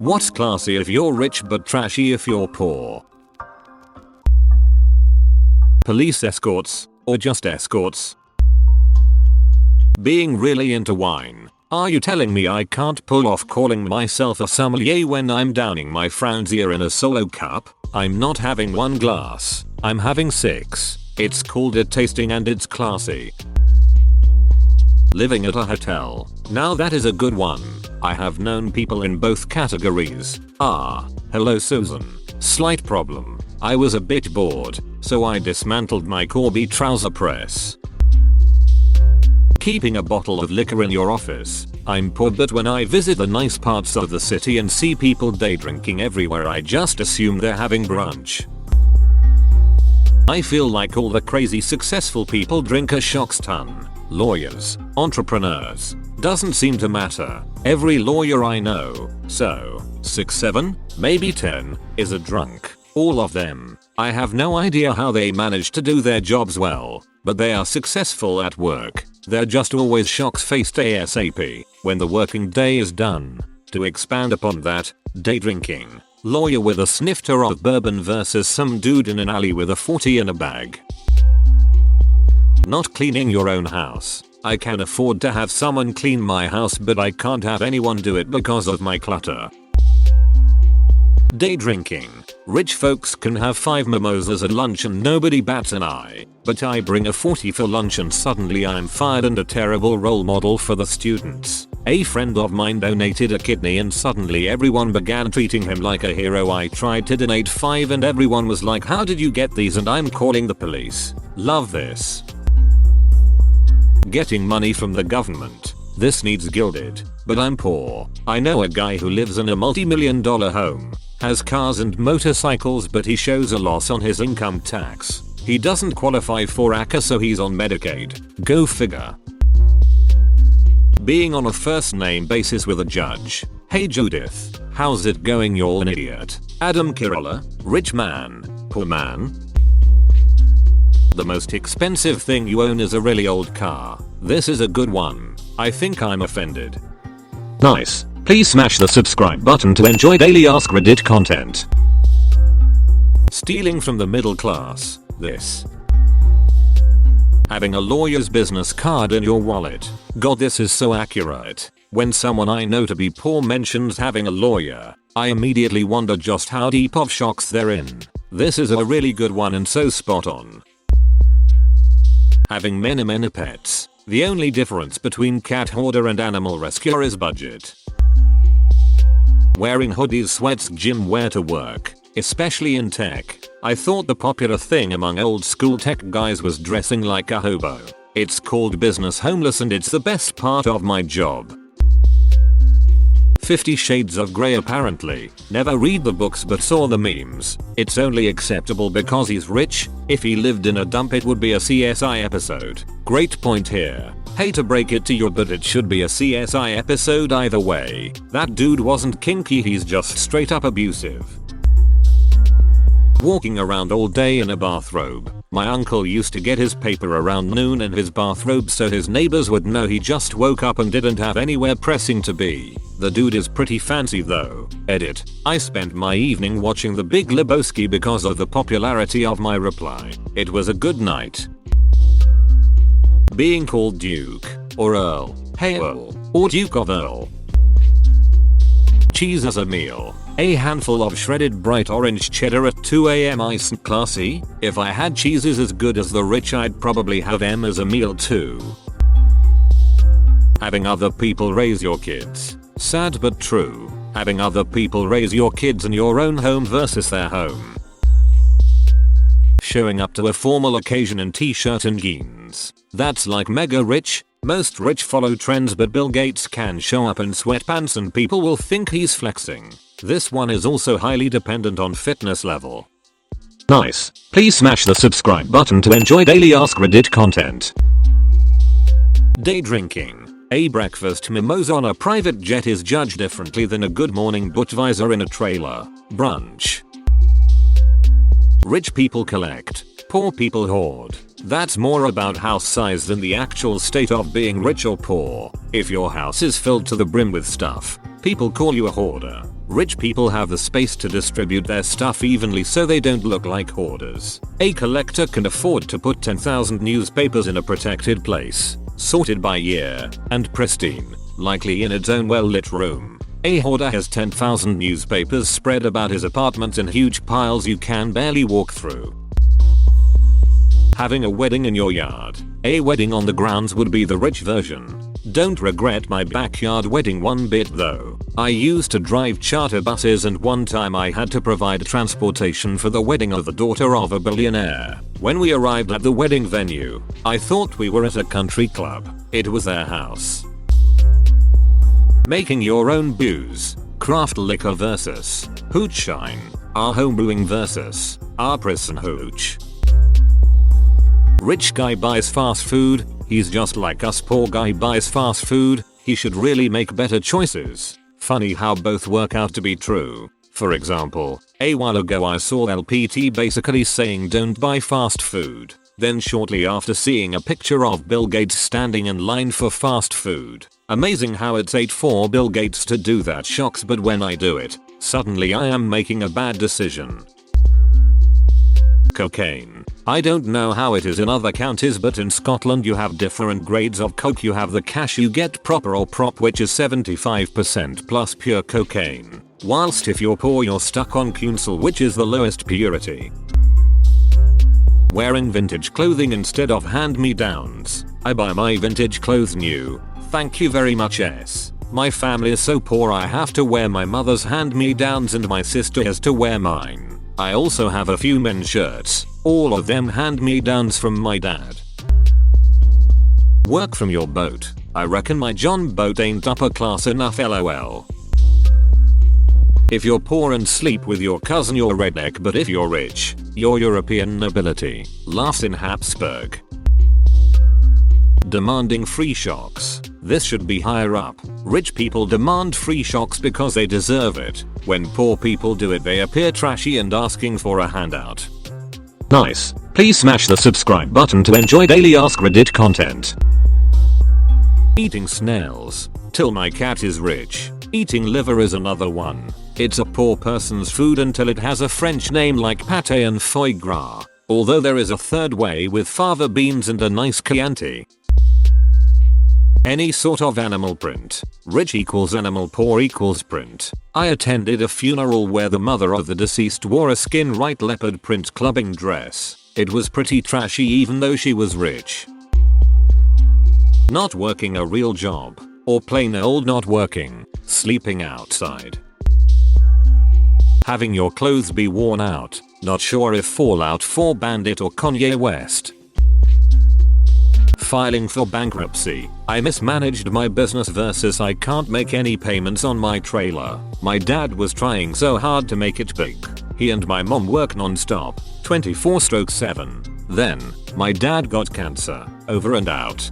What's classy if you're rich but trashy if you're poor? Police escorts, or just escorts? Being really into wine. Are you telling me I can't pull off calling myself a sommelier when I'm downing my Franzia in a solo cup? I'm not having one glass, I'm having 6. It's called a tasting and it's classy. Living at a hotel. Now that is a good one. I have known people in both categories. Hello Susan. Slight problem. I was a bit bored, so I dismantled my Corby trouser press. Keeping a bottle of liquor in your office. I'm poor, but when I visit the nice parts of the city and see people day drinking everywhere, I just assume they're having brunch. I feel like all the crazy successful people drink a shocks ton. Lawyers, entrepreneurs, doesn't seem to matter. Every lawyer I know, so 6, 7, maybe 10, is a drunk. All of them. I have no idea how they manage to do their jobs well, but they are successful at work. They're just always shocks faced ASAP when the working day is done. To expand upon that, day drinking. Lawyer with a snifter of bourbon versus some dude in an alley with a 40 in a bag. Not cleaning your own house. I can afford to have someone clean my house, but I can't have anyone do it because of my clutter. Day drinking. Rich folks can have 5 mimosas at lunch and nobody bats an eye, but I bring a 40 for lunch and suddenly I'm fired and a terrible role model for the students. A friend of mine donated a kidney and suddenly everyone began treating him like a hero. I tried to donate 5 and everyone was like, how did you get these? And I'm calling the police. Love this. Getting money from the government. This needs gilded, but I'm poor. I know a guy who lives in a multi-million-dollar home, has cars and motorcycles, but he shows a loss on his income tax. He doesn't qualify for ACA, so he's on Medicaid. Go figure. Being on a first name basis with a judge. Hey Judith, how's it going? You're an idiot. Adam Carolla, rich man, poor man. The most expensive thing you own is a really old car. This is a good one. I think I'm offended. Nice. Please smash the subscribe button to enjoy daily AskReddit content. Stealing from the middle class. This. Having a lawyer's business card in your wallet. God, this is so accurate. When someone I know to be poor mentions having a lawyer, I immediately wonder just how deep of shocks they're in. This is a really good one and so spot on. Having many pets. The only difference between cat hoarder and animal rescuer is budget. Wearing hoodies, sweats, gym wear to work, especially in tech. I thought the popular thing among old school tech guys was dressing like a hobo. It's called business homeless and it's the best part of my job. 50 Shades of Grey apparently. Never read the books but saw the memes. It's only acceptable because he's rich. If he lived in a dump it would be a CSI episode. Great point here. Hate to break it to you but it should be a CSI episode either way. That dude wasn't kinky, he's just straight up abusive. Walking around all day in a bathrobe. My uncle used to get his paper around noon in his bathrobe so his neighbors would know he just woke up and didn't have anywhere pressing to be. The dude is pretty fancy though. Edit. I spent my evening watching The Big Lebowski because of the popularity of my reply. It was a good night. Being called Duke, or Earl, hey Earl, or Duke of Earl. Cheese as a meal. A handful of shredded bright orange cheddar at 2 AM isn't classy? If I had cheeses as good as the rich I'd probably have them as a meal too. Having other people raise your kids. Sad but true. Having other people raise your kids in your own home versus their home. Showing up to a formal occasion in t-shirt and jeans. That's like mega rich. Most rich follow trends but Bill Gates can show up in sweatpants and people will think he's flexing. This one is also highly dependent on fitness level. Nice. Please smash the subscribe button to enjoy daily AskReddit content. Day drinking. A breakfast mimosa on a private jet is judged differently than a good morning Budweiser in a trailer. Brunch. Rich people collect. Poor people hoard. That's more about house size than the actual state of being rich or poor. If your house is filled to the brim with stuff, people call you a hoarder. Rich people have the space to distribute their stuff evenly so they don't look like hoarders. A collector can afford to put 10,000 newspapers in a protected place, sorted by year, and pristine, likely in its own well-lit room. A hoarder has 10,000 newspapers spread about his apartment in huge piles you can barely walk through. Having a wedding in your yard. A wedding on the grounds would be the rich version. Don't regret my backyard wedding one bit though. I used to drive charter buses and one time I had to provide transportation for the wedding of the daughter of a billionaire. When we arrived at the wedding venue, I thought we were at a country club. It was their house. Making your own booze. Craft liquor versus hooch shine. Our homebrewing versus our prison hooch. Rich guy buys fast food. He's just like us. Poor guy buys fast food. He should really make better choices. Funny how both work out to be true. For example, a while ago I saw LPT basically saying don't buy fast food. Then shortly after seeing a picture of Bill Gates standing in line for fast food. Amazing how it takes for Bill Gates to do that. Shocks, but when I do it, suddenly I am making a bad decision. Cocaine. I don't know how it is in other counties, but in Scotland you have different grades of coke. You have the cash you get proper or prop, which is 75% plus pure cocaine. Whilst if you're poor you're stuck on council, which is the lowest purity. Wearing vintage clothing instead of hand-me-downs. I buy my vintage clothes new. Thank you very much. My family is so poor I have to wear my mother's hand-me-downs and my sister has to wear mine. I also have a few men's shirts, all of them hand-me-downs from my dad. Work from your boat. I reckon my John boat ain't upper class enough, lol. If you're poor and sleep with your cousin you're redneck, but if you're rich, you're European nobility. Laughs in Habsburg. Demanding free shocks. This should be higher up. Rich people demand free shocks because they deserve it. When poor people do it they appear trashy and asking for a handout. Nice. Please smash the subscribe button to enjoy daily AskReddit content. Eating snails. Till my cat is rich. Eating liver is another one. It's a poor person's food until it has a French name like pâté and foie gras. Although there is a third way with fava beans and a nice Chianti. Any sort of animal print. Rich equals animal, poor equals print. I attended a funeral where the mother of the deceased wore a skin right leopard print clubbing dress. It was pretty trashy even though she was rich. Not working a real job. Or plain old not working. Sleeping outside. Having your clothes be worn out. Not sure if Fallout 4 Bandit or Kanye West. Filing for bankruptcy. I mismanaged my business versus I can't make any payments on my trailer. My dad was trying so hard to make it big. He and my mom work non-stop, 24/7. Then, my dad got cancer. Over and out.